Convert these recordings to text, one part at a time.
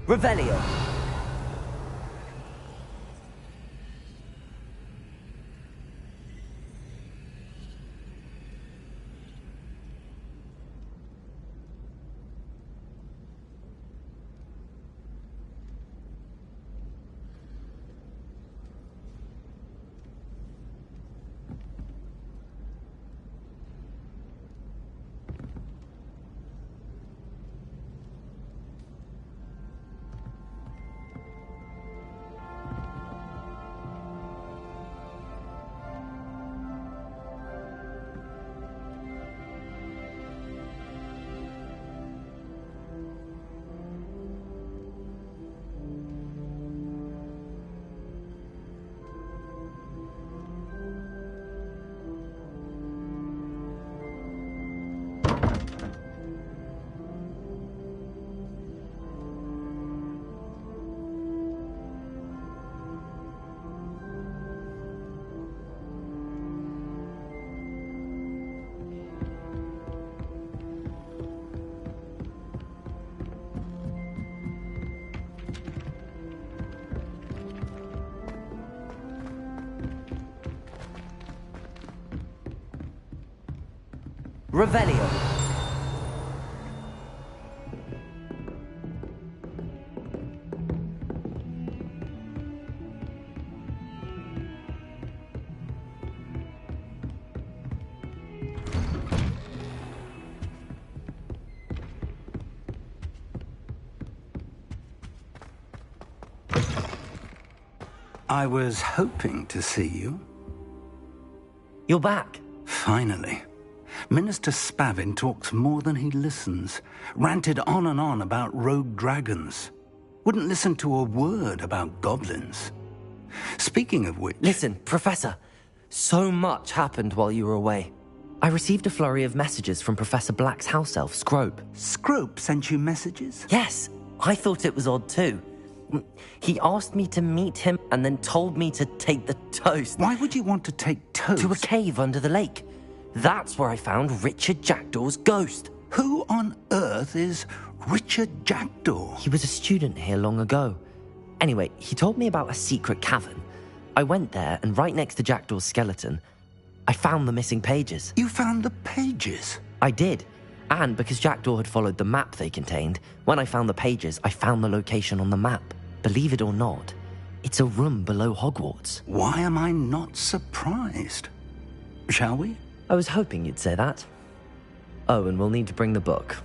Revelio. Revelio. I was hoping to see you. You're back. Finally. Minister Spavin talks more than he listens. Ranted on and on about rogue dragons. Wouldn't listen to a word about goblins. Speaking of which... Listen, Professor. So much happened while you were away. I received a flurry of messages from Professor Black's house elf, Scrope. Scrope sent you messages? Yes. I thought it was odd too. He asked me to meet him and then told me to take the toast. Why would you want to take toast? To a cave under the lake. That's where I found Richard Jackdaw's ghost. Who on earth is Richard Jackdaw? He was a student here long ago. Anyway, he told me about a secret cavern. I went there, and right next to Jackdaw's skeleton, I found the missing pages. You found the pages? I did. And because Jackdaw had followed the map they contained, when I found the pages, I found the location on the map. Believe it or not, it's a room below Hogwarts. Why am I not surprised? Shall we? I was hoping you'd say that. Oh, and we'll need to bring the book.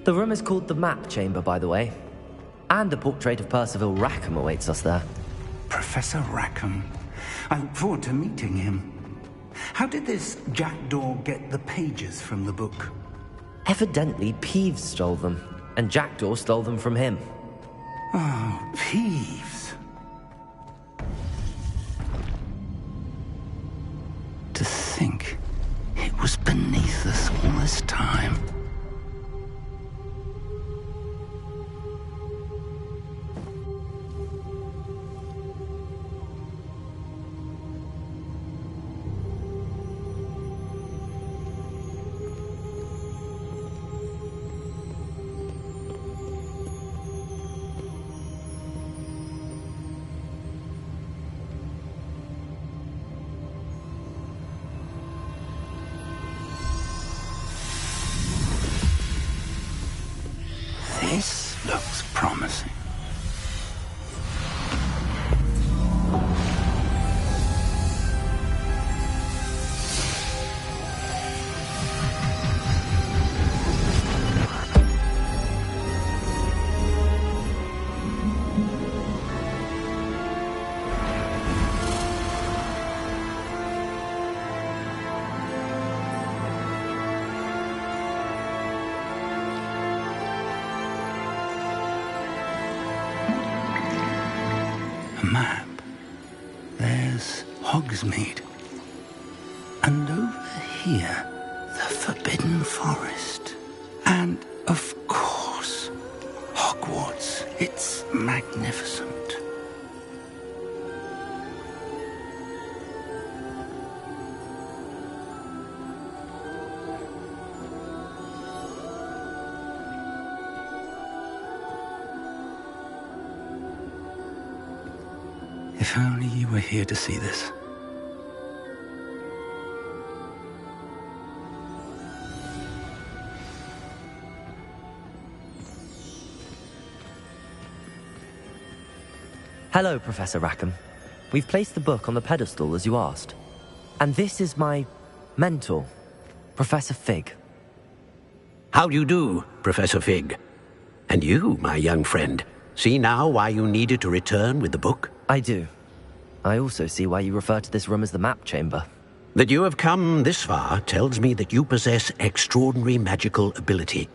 The room is called the Map Chamber, by the way. And a portrait of Percival Rackham awaits us there. Professor Rackham. I look forward to meeting him. How did this Jackdaw get the pages from the book? Evidently, Peeves stole them, and Jackdaw stole them from him. Oh, Peeves. To think it was beneath endless time. This looks promising. Map. There's Hogsmeade. And over here, the Forbidden Forest. And, of course, Hogwarts. It's magnificent. If only you were here to see this. Hello, Professor Rackham. We've placed the book on the pedestal as you asked. And this is my mentor, Professor Fig. How do you do, Professor Fig? And you, my young friend, see now why you needed to return with the book? I do. I also see why you refer to this room as the map chamber. That you have come this far tells me that you possess extraordinary magical ability,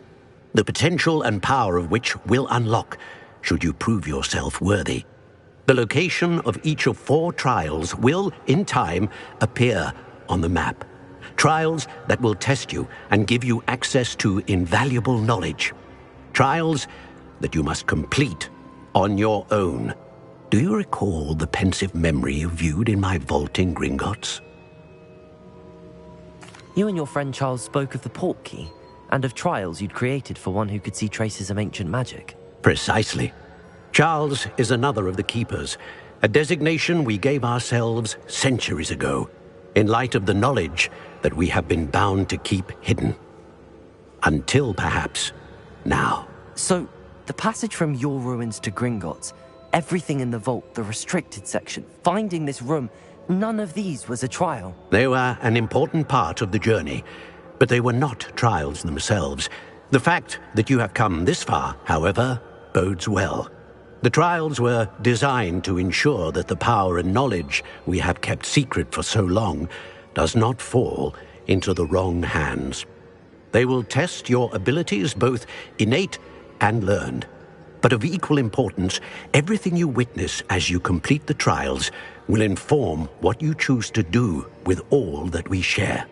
the potential and power of which will unlock should you prove yourself worthy. The location of each of 4 trials will, in time, appear on the map. Trials that will test you and give you access to invaluable knowledge. Trials that you must complete on your own. Do you recall the pensive memory you viewed in my vault in Gringotts? You and your friend Charles spoke of the Portkey and of trials you'd created for one who could see traces of ancient magic. Precisely. Charles is another of the Keepers, a designation we gave ourselves centuries ago, in light of the knowledge that we have been bound to keep hidden. Until, perhaps, now. So, the passage from your ruins to Gringotts, everything in the vault, the restricted section, finding this room, none of these was a trial. They were an important part of the journey, but they were not trials themselves. The fact that you have come this far, however, bodes well. The trials were designed to ensure that the power and knowledge we have kept secret for so long does not fall into the wrong hands. They will test your abilities, both innate and learned. But of equal importance, everything you witness as you complete the trials will inform what you choose to do with all that we share.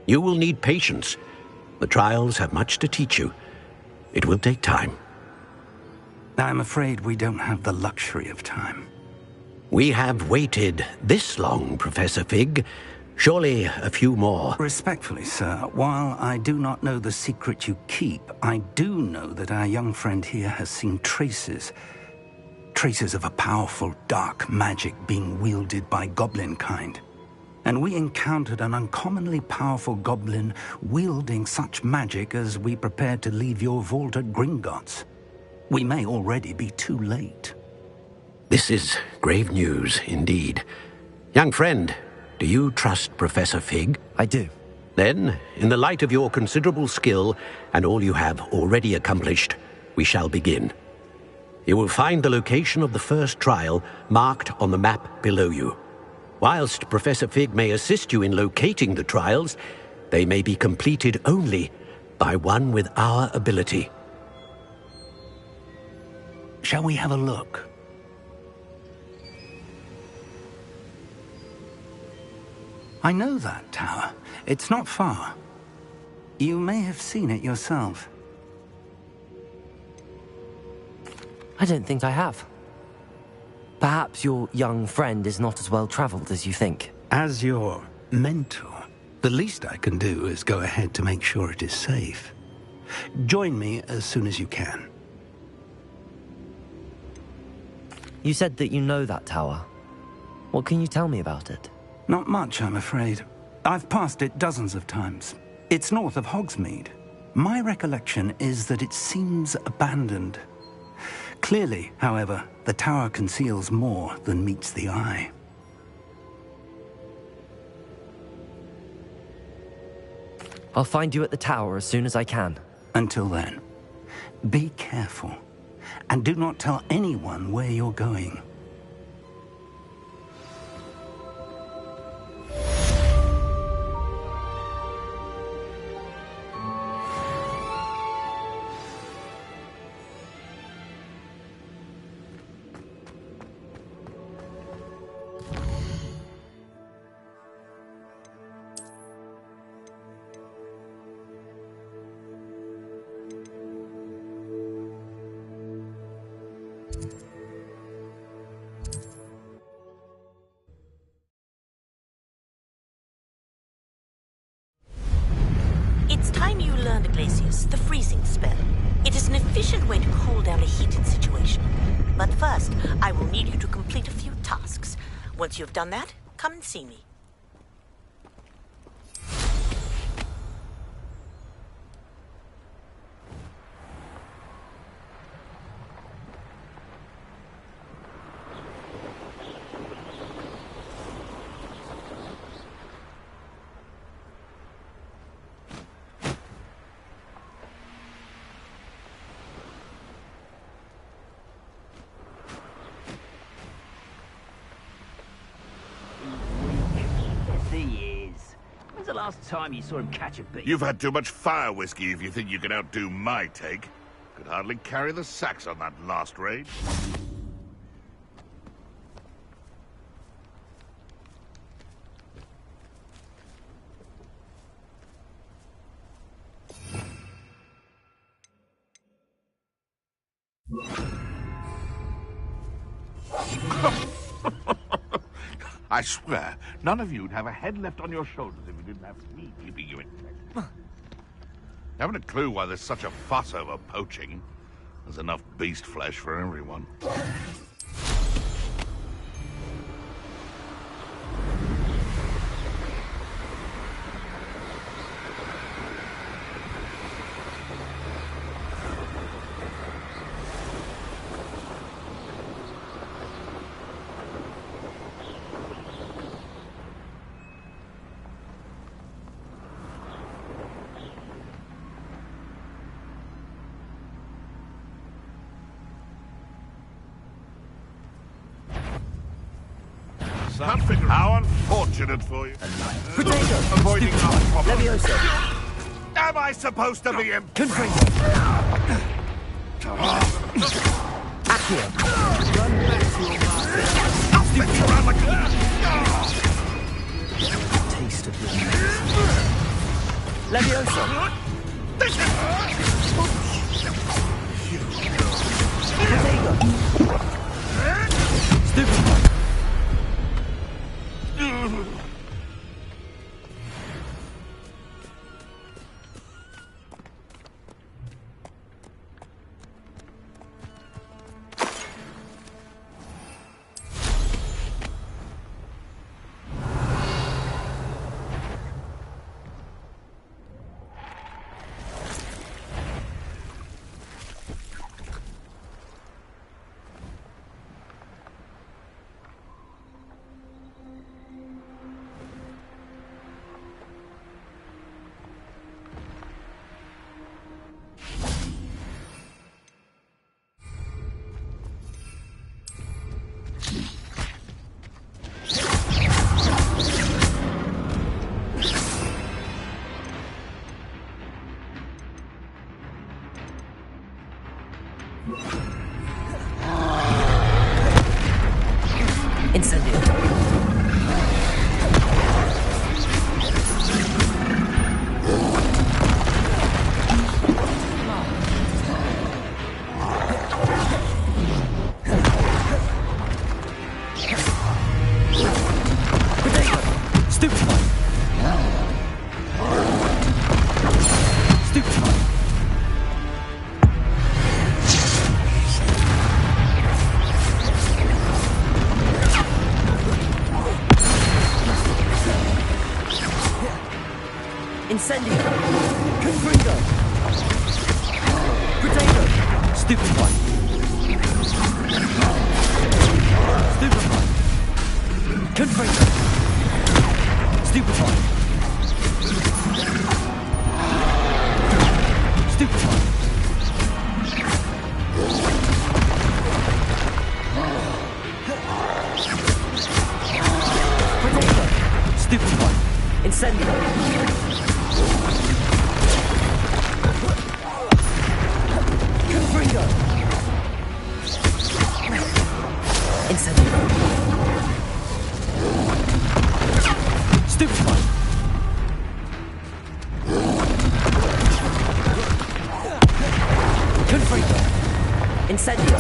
You will need patience. The trials have much to teach you. It will take time. I'm afraid we don't have the luxury of time. We have waited this long, Professor Fig. Surely a few more. Respectfully, sir, while I do not know the secret you keep, I do know that our young friend here has seen traces of a powerful dark magic being wielded by goblin kind. And we encountered an uncommonly powerful goblin wielding such magic as we prepared to leave your vault at Gringotts. We may already be too late. This is grave news indeed. Young friend, do you trust Professor Fig? I do. Then, in the light of your considerable skill and all you have already accomplished, we shall begin. You will find the location of the first trial marked on the map below you. Whilst Professor Fig may assist you in locating the trials, they may be completed only by one with our ability. Shall we have a look? I know that tower. It's not far. You may have seen it yourself. I don't think I have. Perhaps your young friend is not as well traveled as you think. As your mentor, the least I can do is go ahead to make sure it is safe. Join me as soon as you can. You said that you know that tower. What can you tell me about it? Not much, I'm afraid. I've passed it dozens of times. It's north of Hogsmeade. My recollection is that it seems abandoned. Clearly, however, the tower conceals more than meets the eye. I'll find you at the tower as soon as I can. Until then, be careful, and do not tell anyone where you're going. It's time you learned, Glacius, the freezing spell. It is an efficient way to cool down a heated situation. But first, I will need you to complete a few tasks. Once you've done that, come and see me. The last time you saw him catch a bee? You've had too much fire whiskey if you think you can outdo my take. Could hardly carry the sacks on that last raid. I swear, none of you'd have a head left on your shoulders if you didn't have me keeping you in check. Haven't a clue why there's such a fuss over poaching. There's enough beast flesh for everyone. How unfortunate for you. Avoiding our problem. Levioso. Am I supposed to be in? Confringo. Accio. Run back to your master. I'll spin you around like a... Taste of your Levioso. Stupid. Incendio. Stupefy. Stupefy. Confringo. Stupefy. Stupefy. Potato. Stupefy. Incendio. Confringo. Incendio. Stupefy. Confringo. Incendio.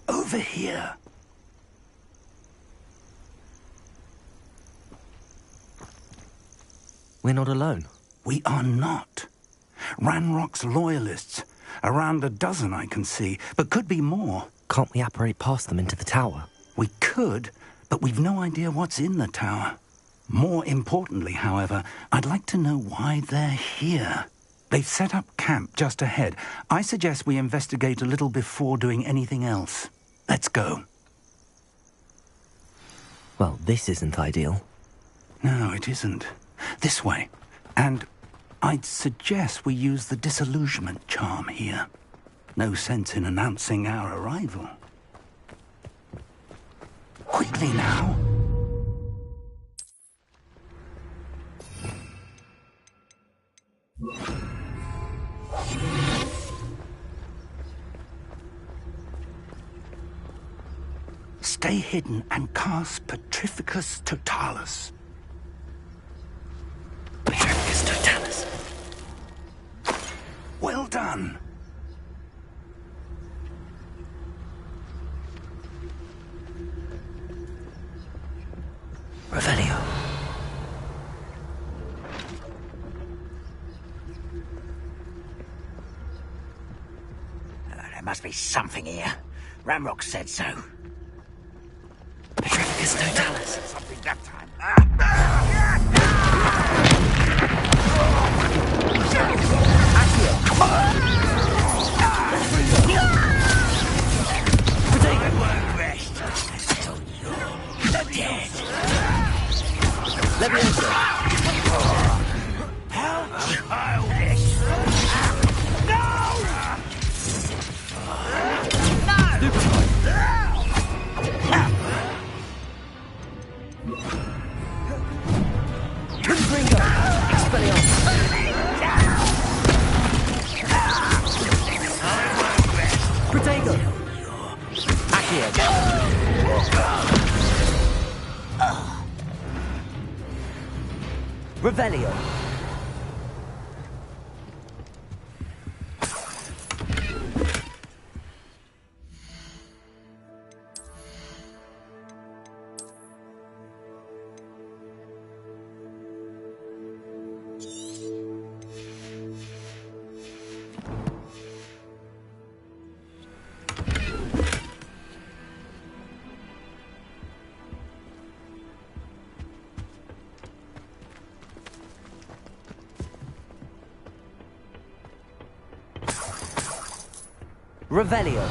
Over here. We're not alone. We are not. Ranrock's loyalists. Around a dozen I can see, but could be more. Can't we apparate past them into the tower? We could, but we've no idea what's in the tower. More importantly, however, I'd like to know why they're here. They've set up camp just ahead. I suggest we investigate a little before doing anything else. Let's go. Well, this isn't ideal. No, it isn't. This way. And I'd suggest we use the disillusionment charm here. No sense in announcing our arrival. Quickly now. Stay hidden and cast Petrificus Totalis. Petrificus Totalis. Well done. Revelio. There must be something here. Ramrock said so. Petrificus Totalis. Something that time. Let me enter. How childish! Confringo. Expelliarmus. Protego. Accio. Revelio. Revelio.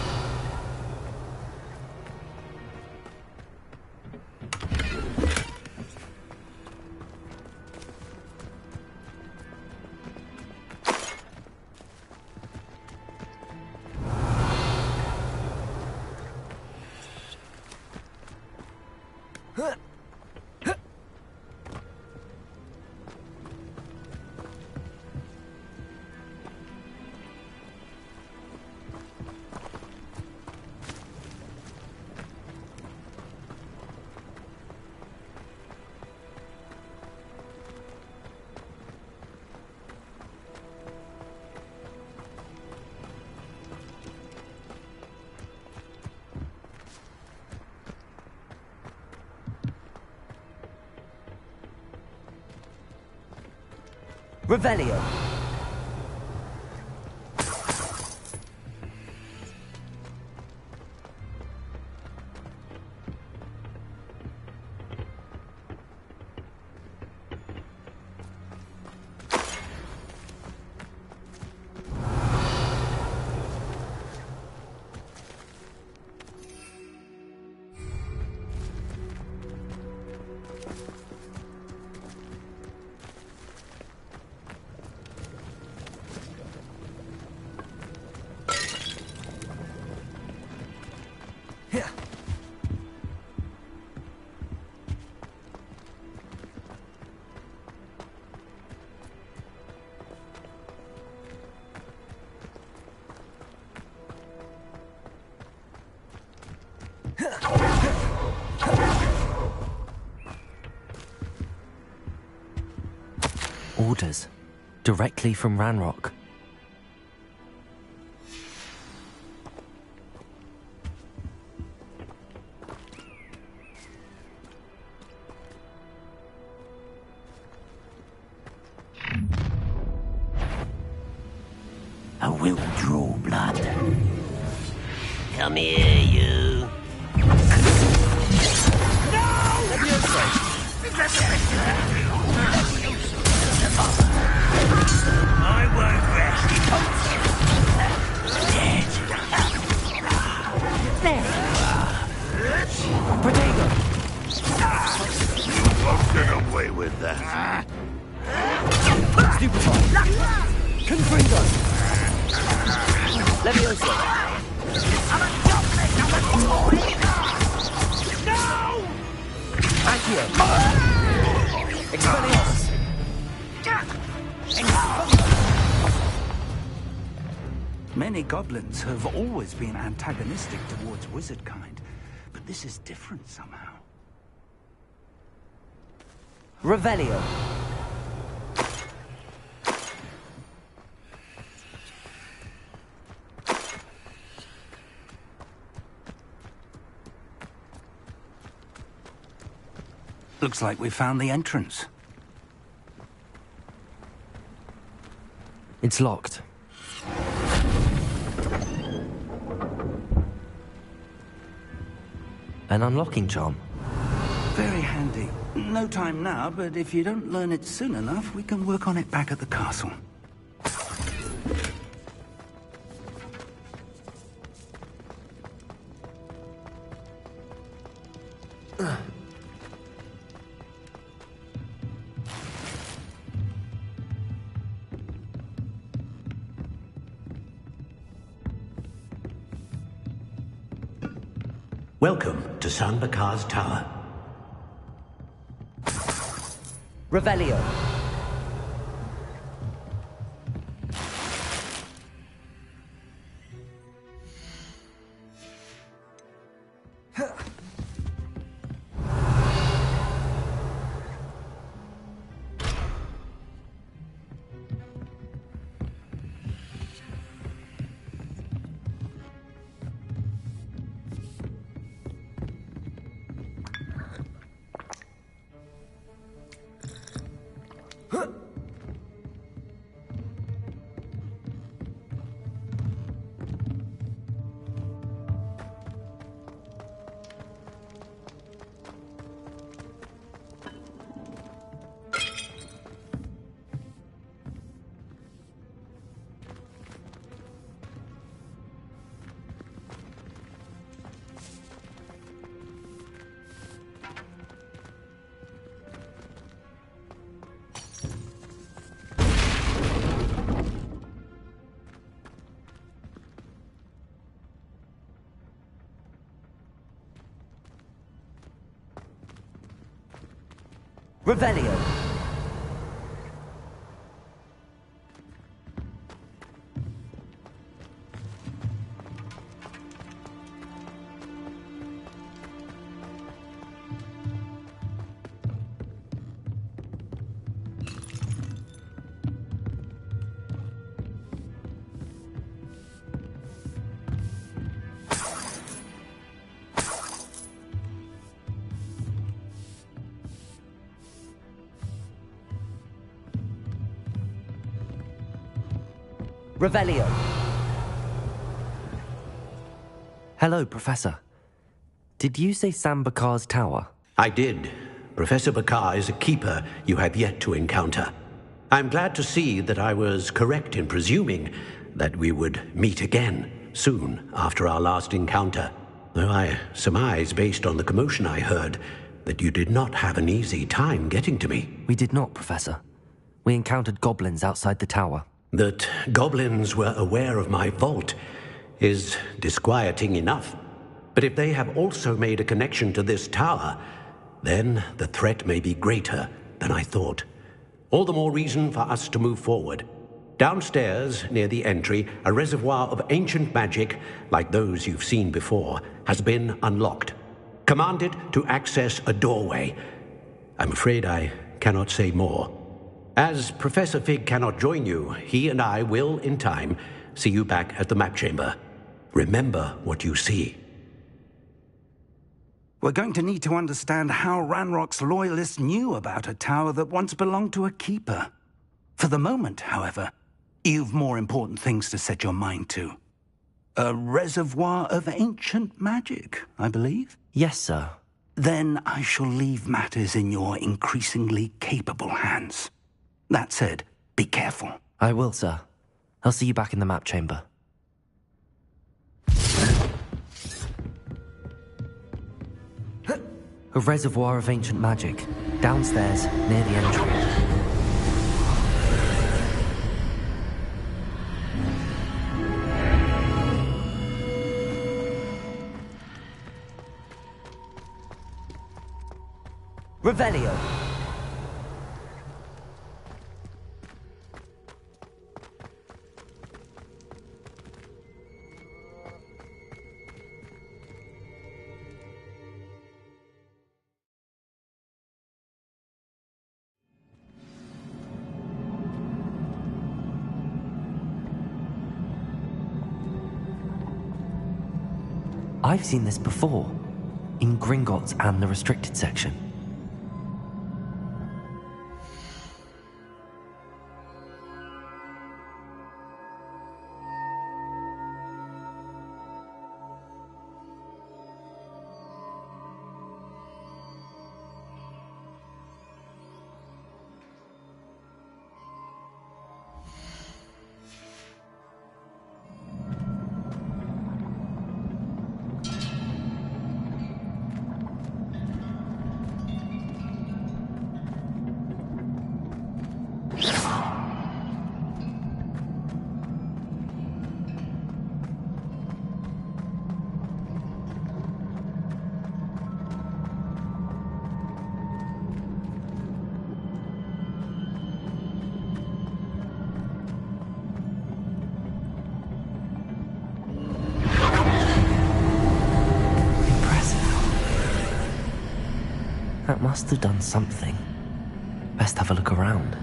Revelio. Orders. Directly from Ranrock. I will draw blood. Come here, you. I won't rest. Dead. Protego! You won't get away with that. Stupefy! Confringo! Levioso! Accio! Expelliarmus! Many goblins have always been antagonistic towards wizard kind, but this is different somehow. Revelio! Looks like we found the entrance. It's locked. An unlocking charm. Very handy. No time now, but if you don't learn it soon enough, we can work on it back at the castle. Welcome to San Bakar's Tower. Revelio! Revelio! Revelio. Hello, Professor. Did you say Sam Bakar's tower? I did. Professor Bakar is a keeper you have yet to encounter. I'm glad to see that I was correct in presuming that we would meet again soon after our last encounter, though I surmise, based on the commotion I heard, that you did not have an easy time getting to me. We did not, Professor. We encountered goblins outside the tower. That goblins were aware of my vault is disquieting enough. But if they have also made a connection to this tower, then the threat may be greater than I thought. All the more reason for us to move forward. Downstairs, near the entry, a reservoir of ancient magic, like those you've seen before, has been unlocked. Commanded to access a doorway. I'm afraid I cannot say more. As Professor Fig cannot join you, he and I will, in time, see you back at the map chamber. Remember what you see. We're going to need to understand how Ranrock's loyalists knew about a tower that once belonged to a keeper. For the moment, however, you've more important things to set your mind to. A reservoir of ancient magic, I believe? Yes, sir. Then I shall leave matters in your increasingly capable hands. That said, be careful. I will, sir. I'll see you back in the map chamber. A reservoir of ancient magic, downstairs, near the entry. Revelio. I've seen this before, in Gringotts and the restricted section. That must have done something. Best have a look around.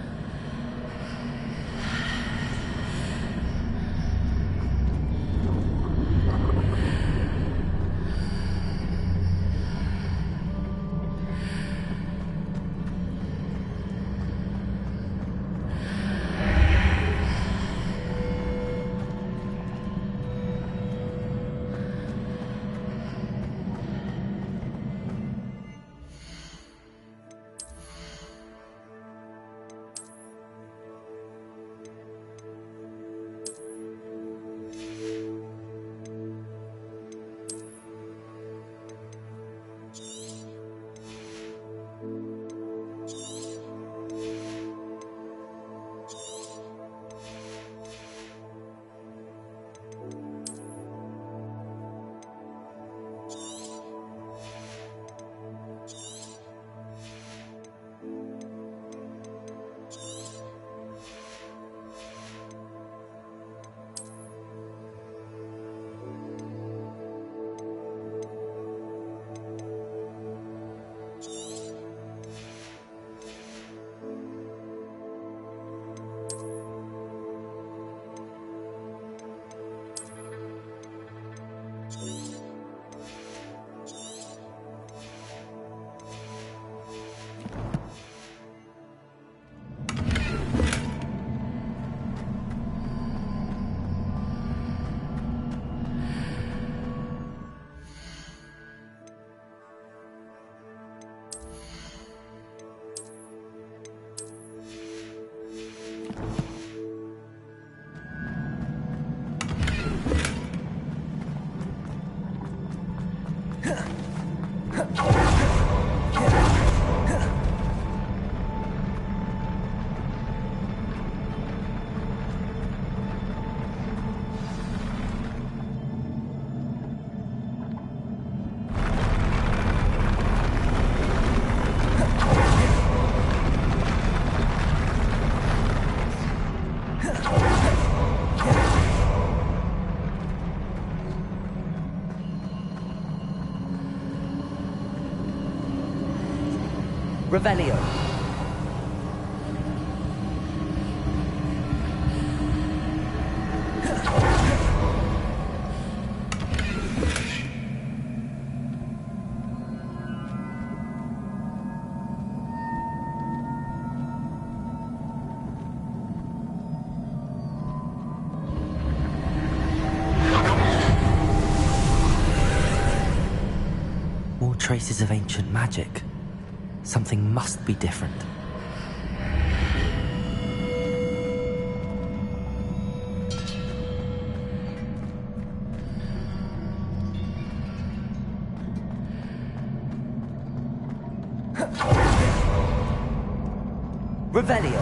Revelio. More traces of ancient magic. Something must be different. Revelio.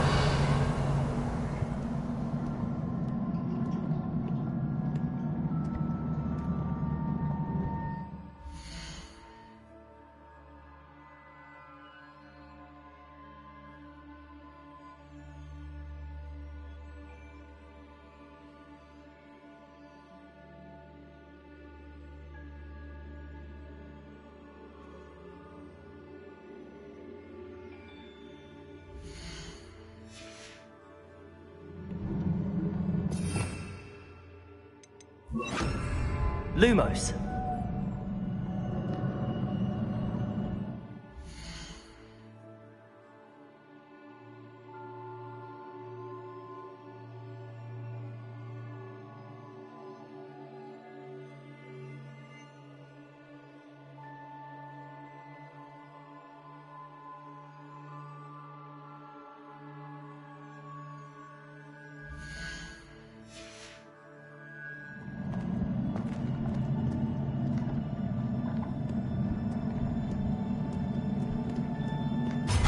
Lumos.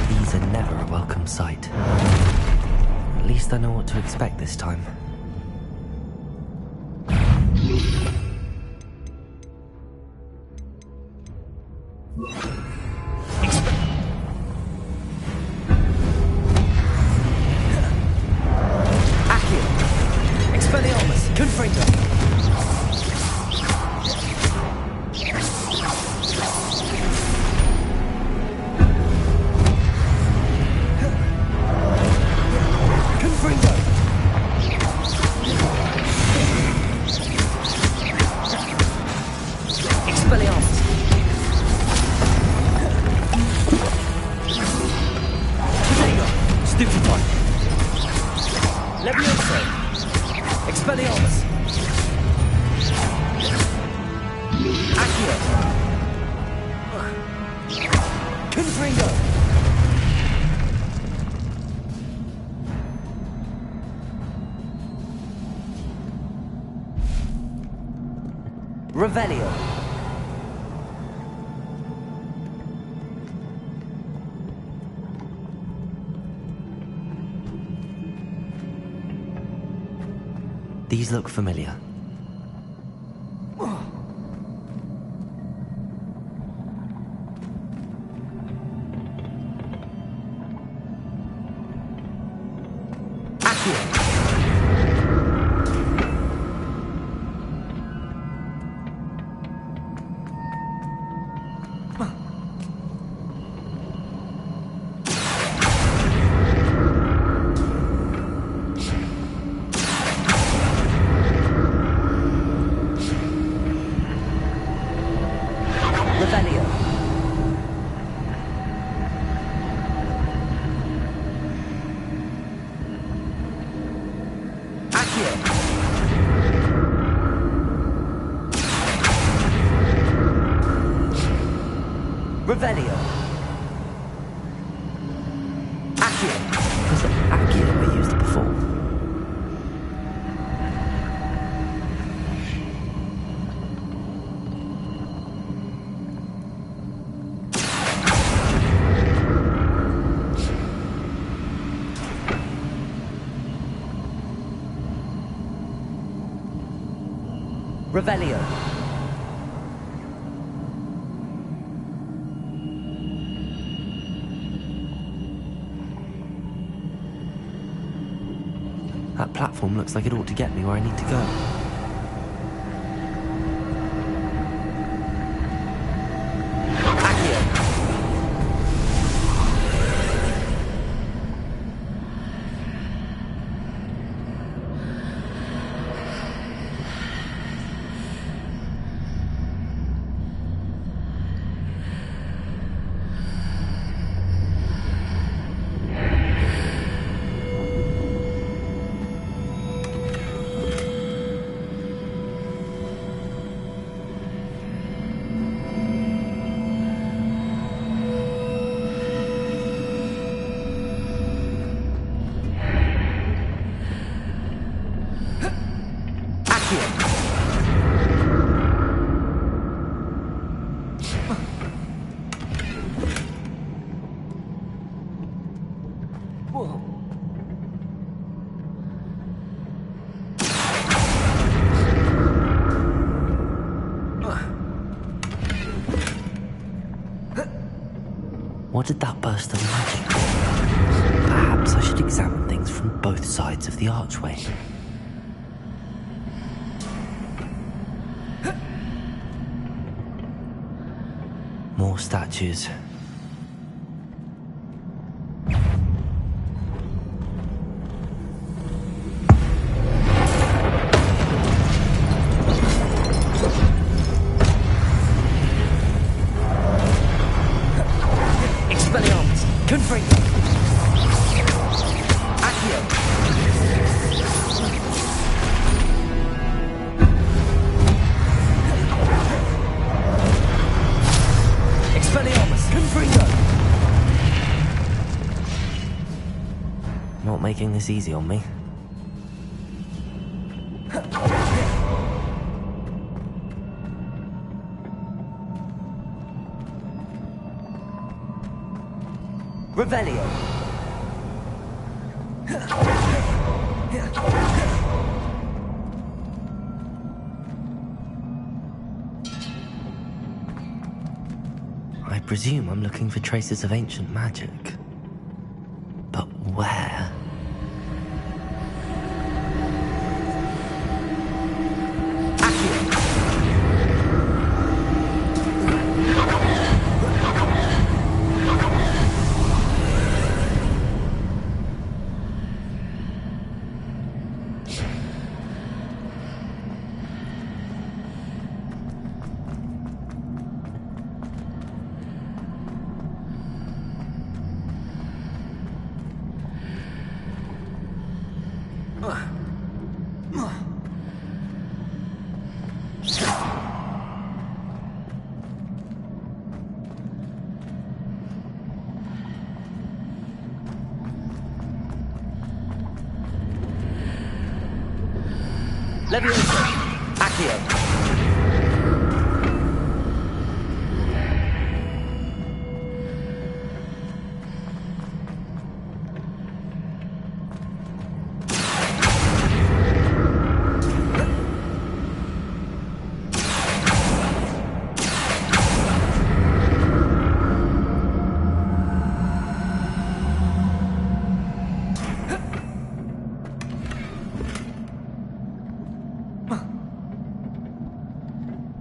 These are never a welcome sight. At least I know what to expect this time. Accio! Expelliarmus! Confringo! Revelio. These look familiar. Revelio. Accio. Was it Accio we used before? Revelio. That platform looks like it ought to get me where I need to go. Accio. What did that burst of magic do? Perhaps I should examine things from both sides of the archway. More statues. Not making this easy on me. Revelio. I presume I'm looking for traces of ancient magic. But where? Levioso. Accio.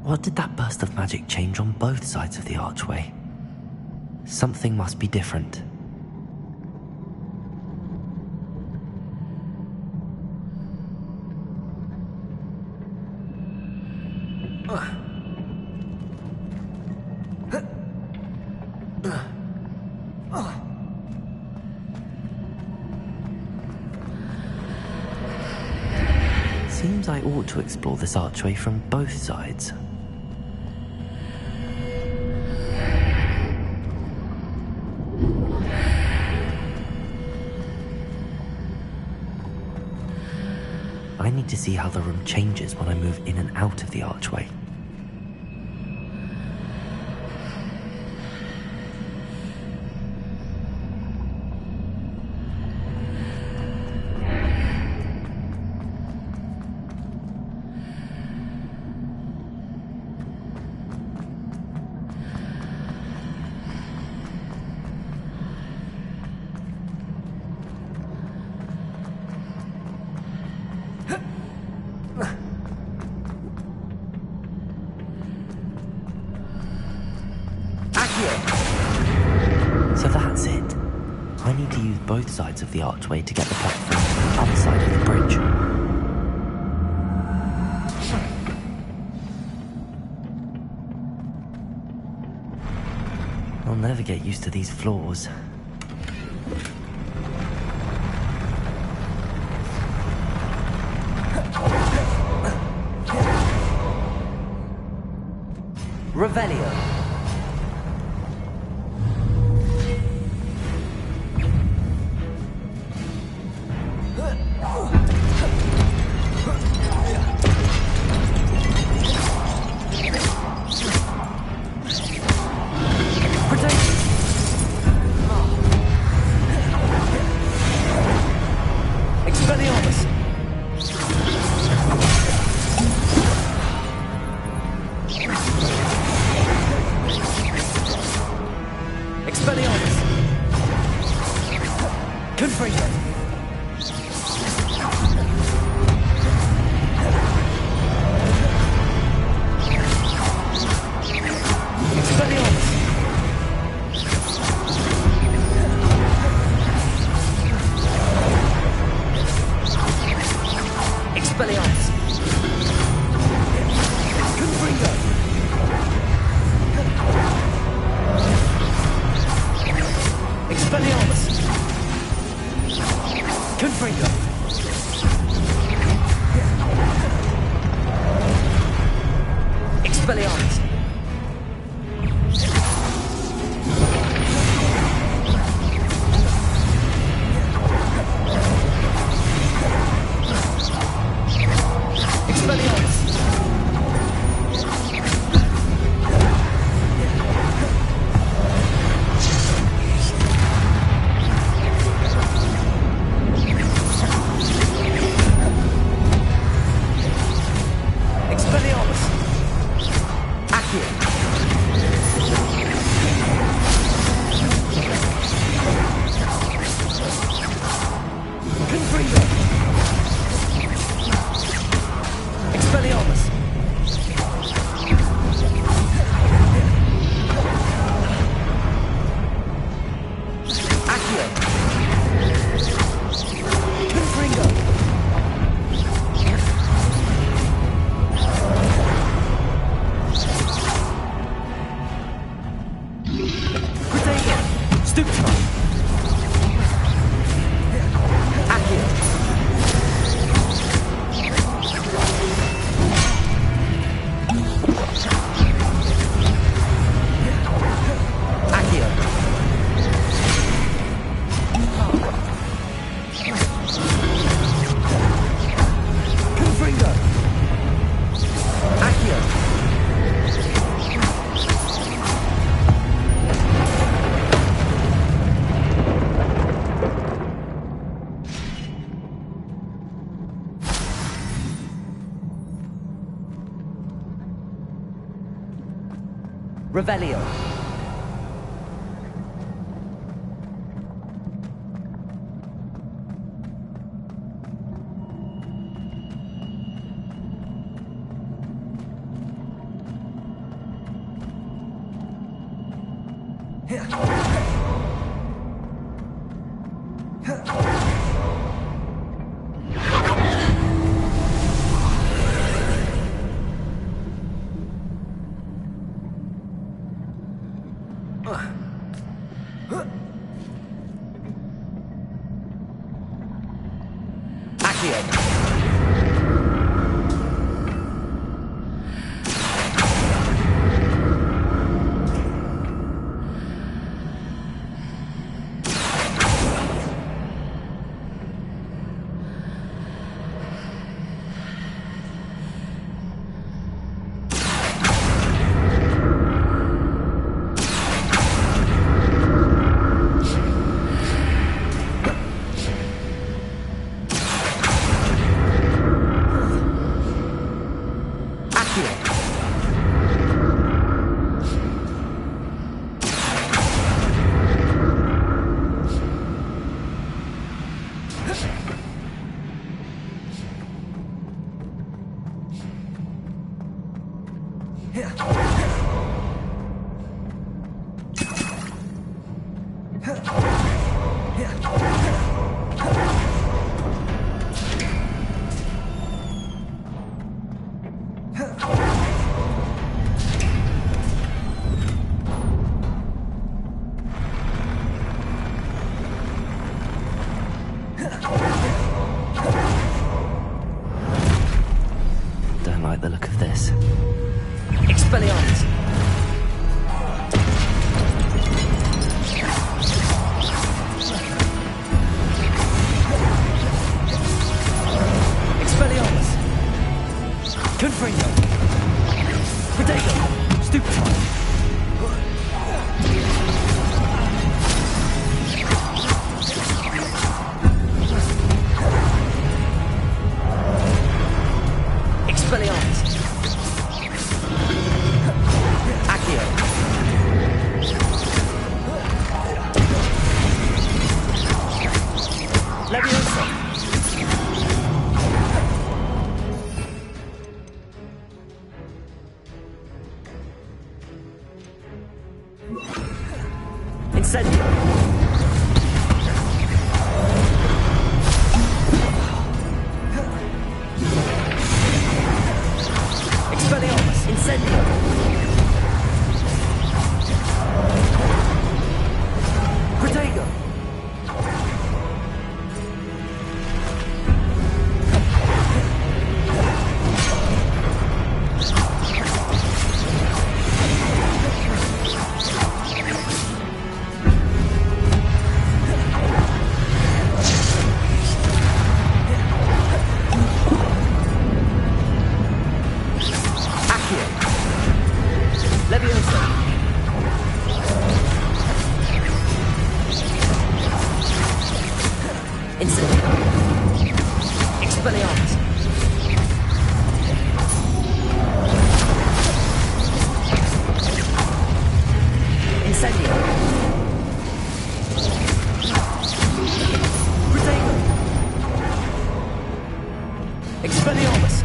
What did that burst of magic change on both sides of the archway? Something must be different. Seems I ought to explore this archway from both sides. I need to see how the room changes when I move in and out of the archway. So that's it. I need to use both sides of the archway to get the platform to the other side of the bridge. I'll never get used to these floors. Revelio. Expelliarmus! Revelio. Don't like the look of this. Expelliarmus! Expelliarmus! Confringo! Protego! Stupefy! Expelliarmus! Accio! Leviosa! Incendio! Expelliarmus! Incendio! Protego! Leviosa! Incendio! Expelliarmus! Incendio! Protego! Expelliarmus!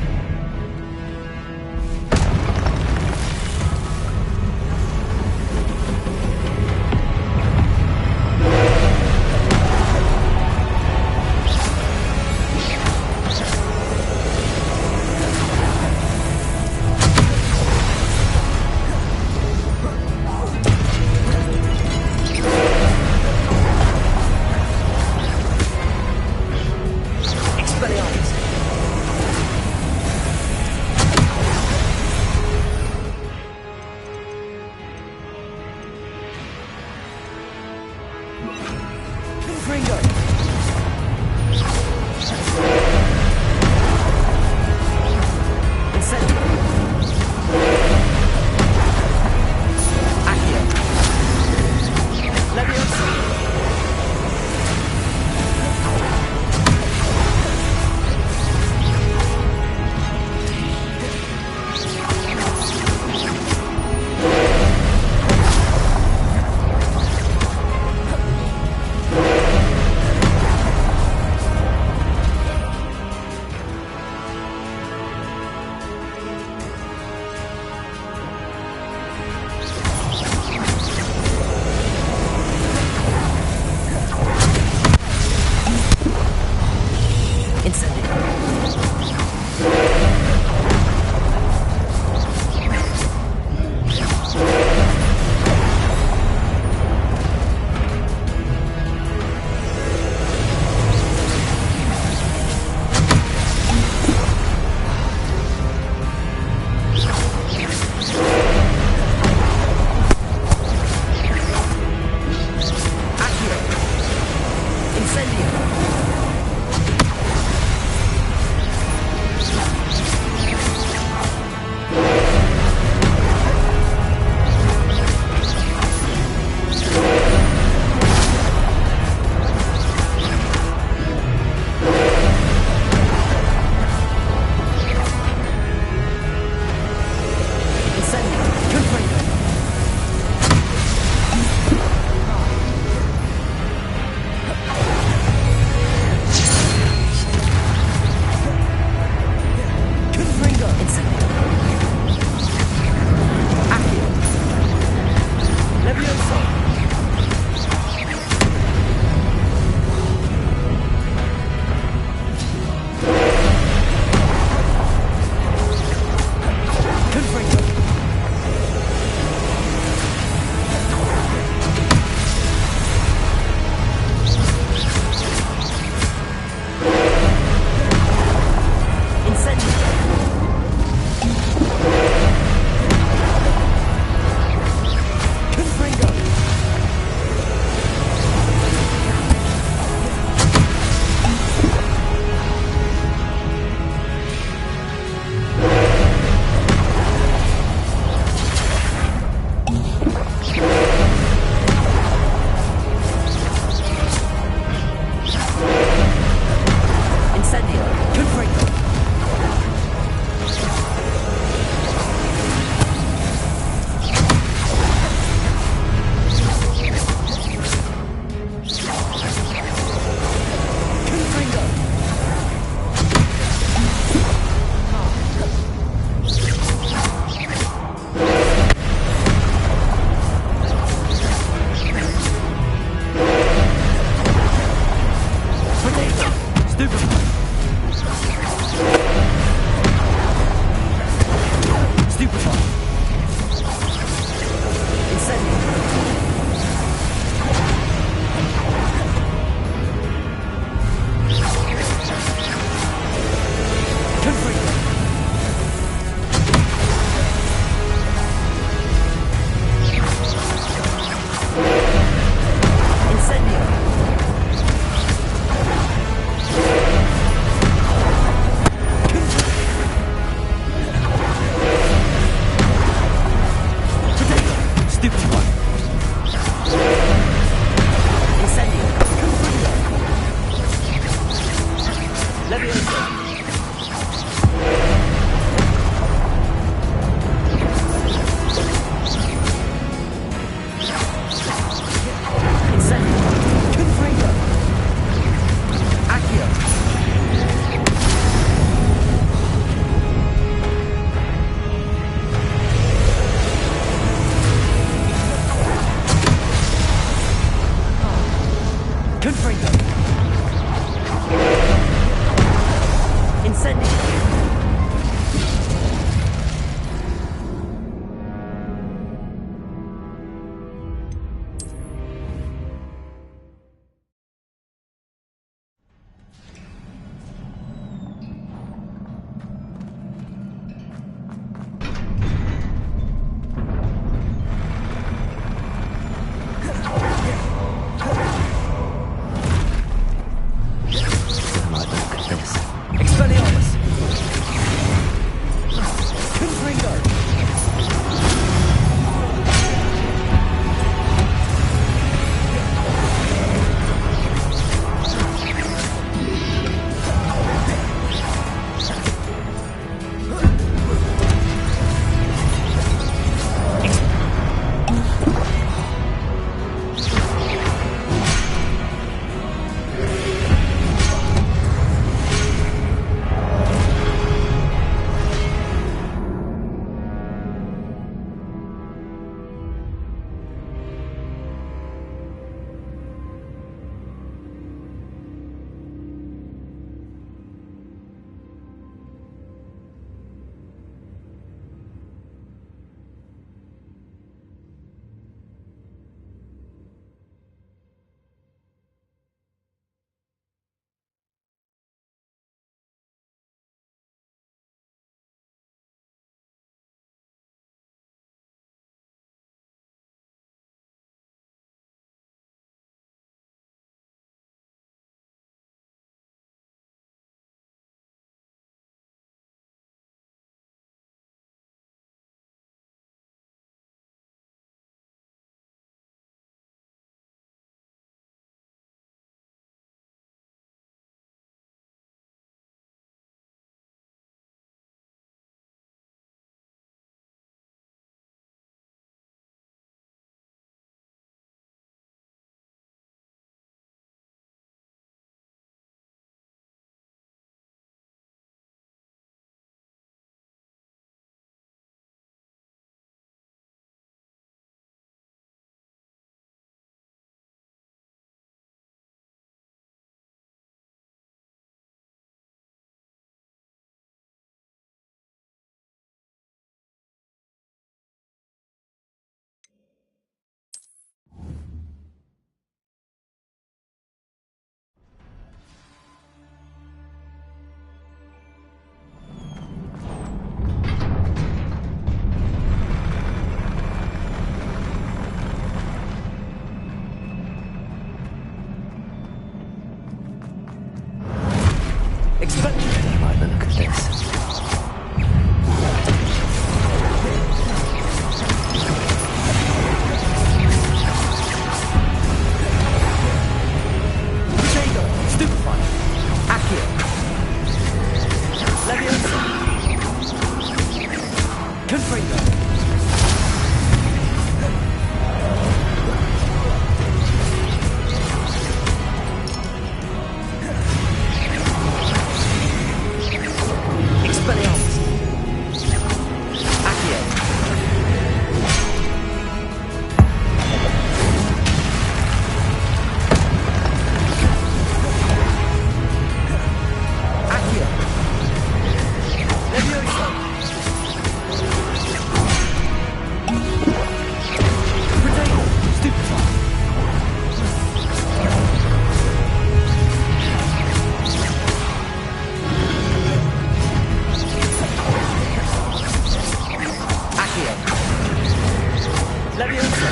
Leviosa!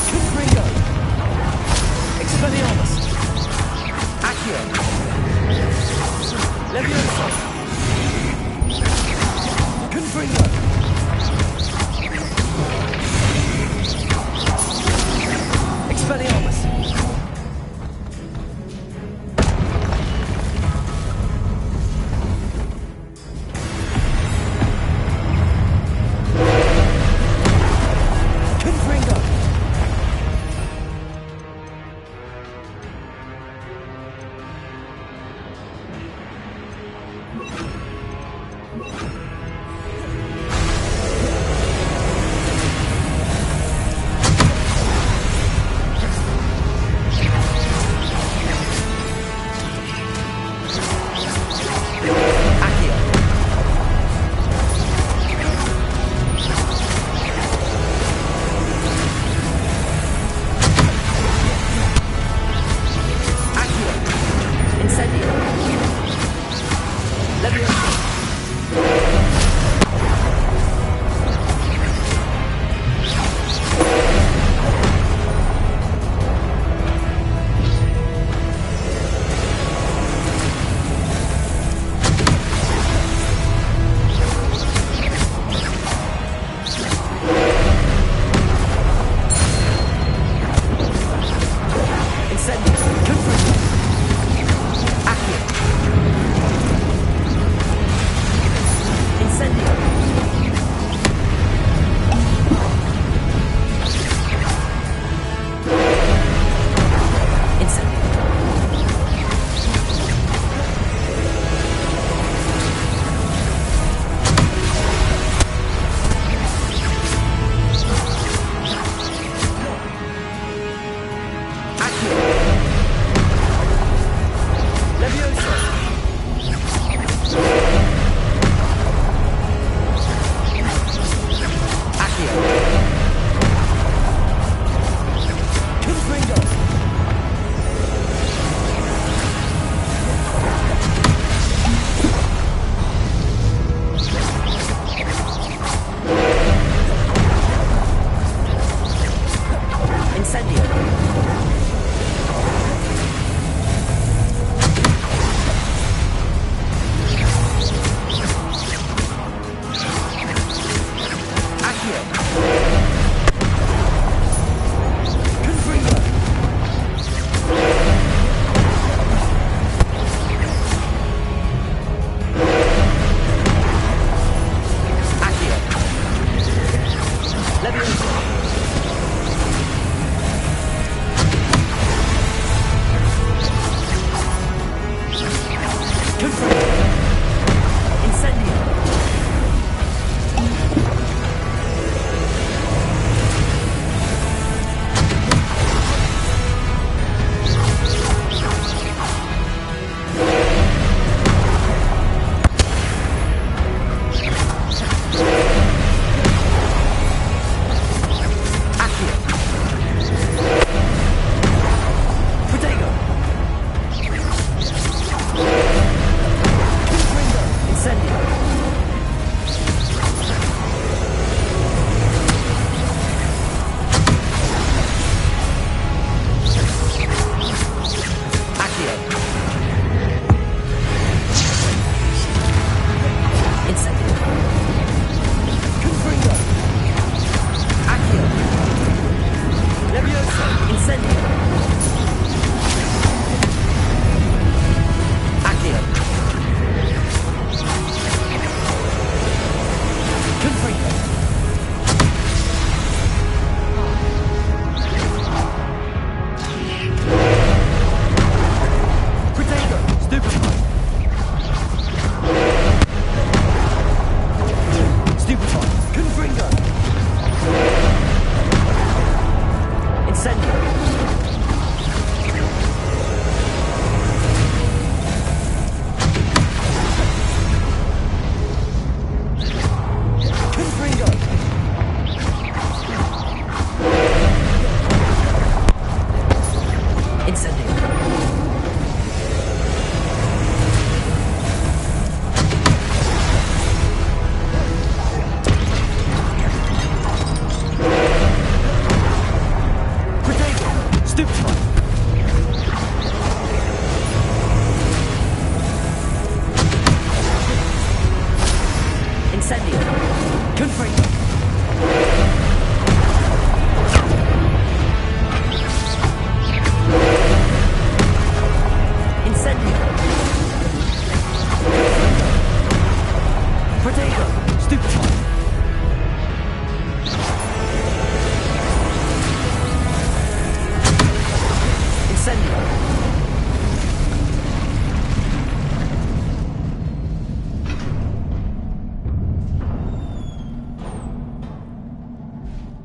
Confringo! Expelliarmus! Accio! Leviosa! Confringo! Expelliarmus!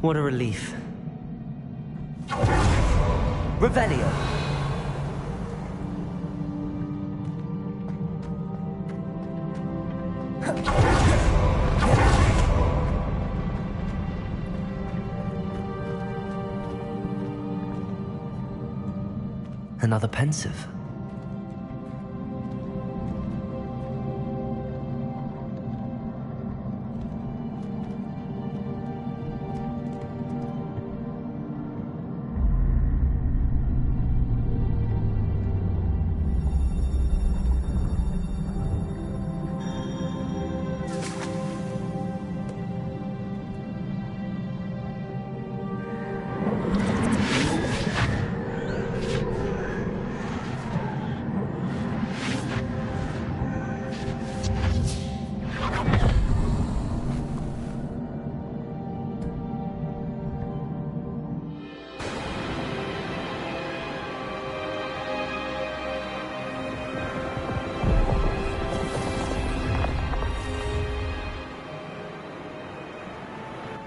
What a relief. Revelio! Another pensive.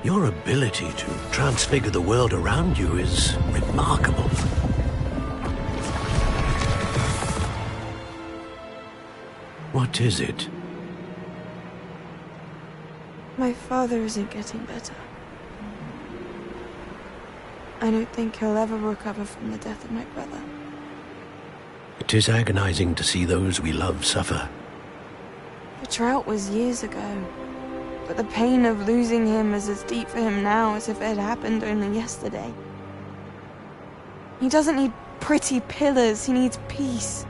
Your ability to transfigure the world around you is remarkable. What is it? My father isn't getting better. I don't think he'll ever recover from the death of my brother. It is agonizing to see those we love suffer. The drought was years ago, but the pain of losing him is as deep for him now as if it had happened only yesterday. He doesn't need pretty pillars, he needs peace.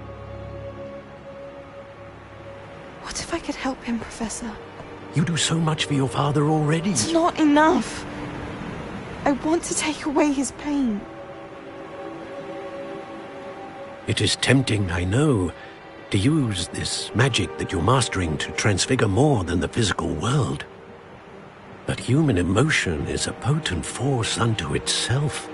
What if I could help him, Professor? You do so much for your father already. It's not enough. I want to take away his pain. It is tempting, I know, to use this magic that you're mastering to transfigure more than the physical world. But human emotion is a potent force unto itself.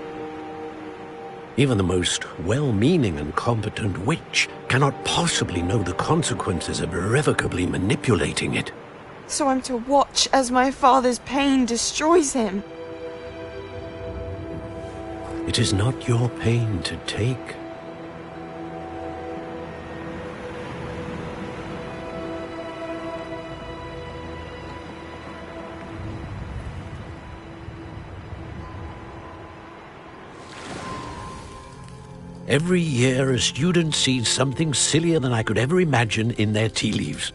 Even the most well-meaning and competent witch cannot possibly know the consequences of irrevocably manipulating it. So I'm to watch as my father's pain destroys him. It is not your pain to take. Every year, a student sees something sillier than I could ever imagine in their tea leaves.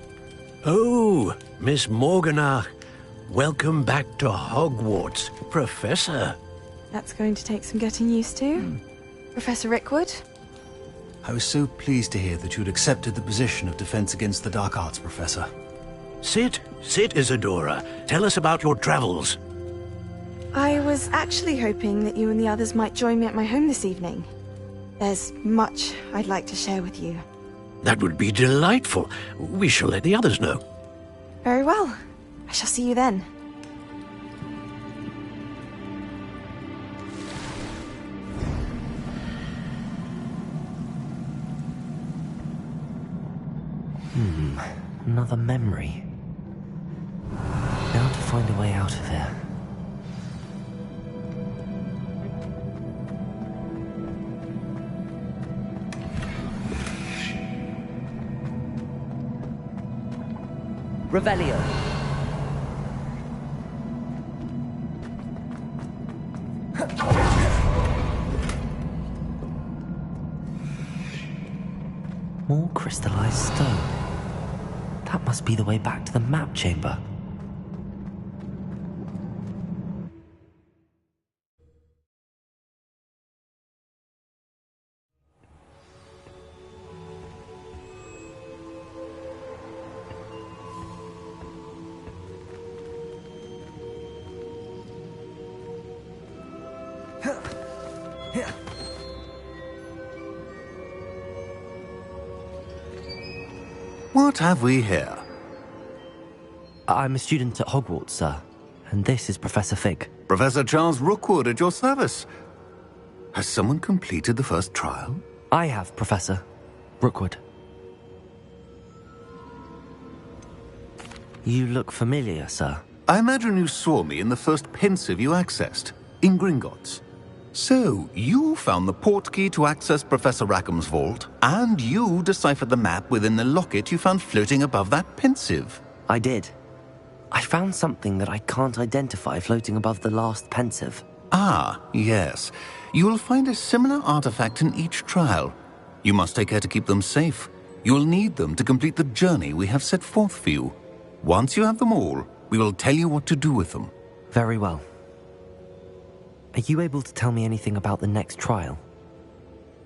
Oh, Miss Morganach, welcome back to Hogwarts, Professor. That's going to take some getting used to. Professor Rickwood? I was so pleased to hear that you'd accepted the position of Defense Against the Dark Arts, Professor. Sit, Isadora. Tell us about your travels. I was actually hoping that you and the others might join me at my home this evening. There's much I'd like to share with you. That would be delightful. We shall let the others know. Very well. I shall see you then. Another memory. Now to find a way out of here. Revelio. More crystallized stone. That must be the way back to the map chamber. What have we here? I'm a student at Hogwarts, sir. And this is Professor Fig. Professor Charles Rookwood at your service. Has someone completed the first trial? I have, Professor Rookwood. You look familiar, sir. I imagine you saw me in the first pensive you accessed, in Gringotts. So, you found the portkey to access Professor Rackham's vault, and you deciphered the map within the locket you found floating above that pensive. I did. I found something that I can't identify floating above the last pensive. Ah, yes. You will find a similar artifact in each trial. You must take care to keep them safe. You will need them to complete the journey we have set forth for you. Once you have them all, we will tell you what to do with them. Very well. Are you able to tell me anything about the next trial?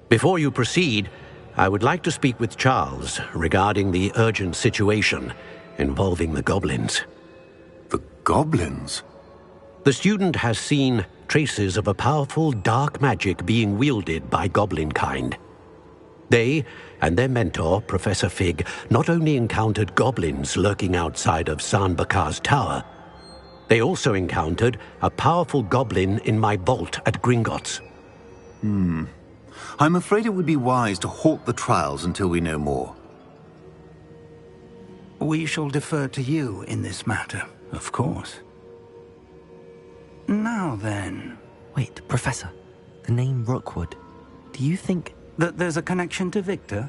Before you proceed, I would like to speak with Charles regarding the urgent situation involving the goblins. The goblins? The student has seen traces of a powerful dark magic being wielded by goblin kind. They and their mentor, Professor Fig, not only encountered goblins lurking outside of San Bakar's tower, they also encountered a powerful goblin in my vault at Gringotts. I'm afraid it would be wise to halt the trials until we know more. We shall defer to you in this matter, of course. Now then... Wait, Professor. The name Rookwood. Do you think... that there's a connection to Victor?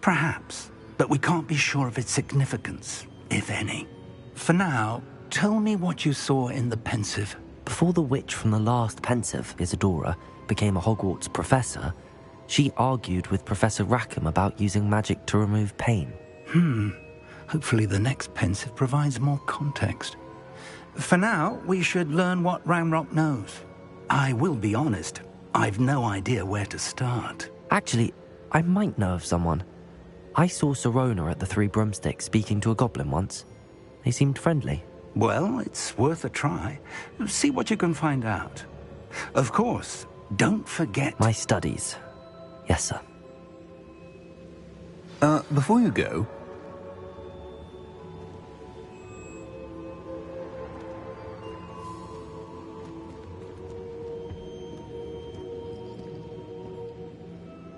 Perhaps, but we can't be sure of its significance, if any. For now, tell me what you saw in the pensive. Before the witch from the last pensive, Isadora, became a Hogwarts professor, she argued with Professor Rackham about using magic to remove pain. Hopefully the next pensive provides more context. For now, we should learn what Ranrock knows. I will be honest, I've no idea where to start. Actually, I might know of someone. I saw Sirona at the Three Broomsticks speaking to a goblin once. They seemed friendly. Well, it's worth a try. See what you can find out. Of course, don't forget... My studies. Yes, sir. Before you go...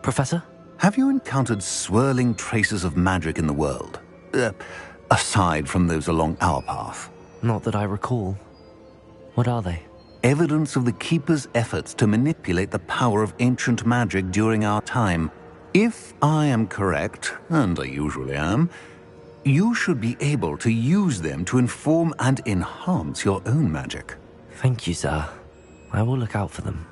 Professor? Have you encountered swirling traces of magic in the world? Aside from those along our path? Not that I recall. What are they? Evidence of the Keeper's efforts to manipulate the power of ancient magic during our time. If I am correct, and I usually am, you should be able to use them to inform and enhance your own magic. Thank you, sir. I will look out for them.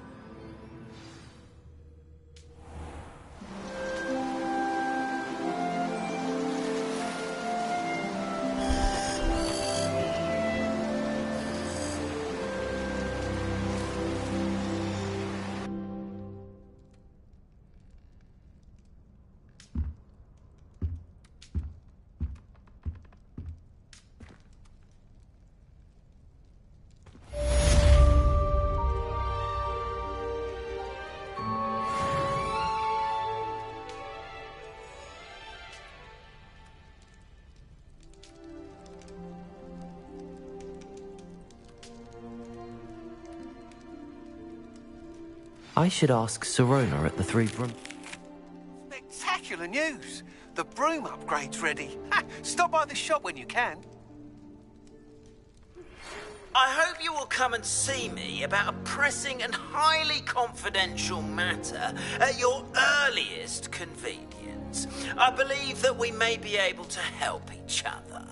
I should ask Sirona at the Three Broom... Spectacular news! The broom upgrade's ready. Ha! Stop by the shop when you can. I hope you will come and see me about a pressing and highly confidential matter at your earliest convenience. I believe that we may be able to help each other.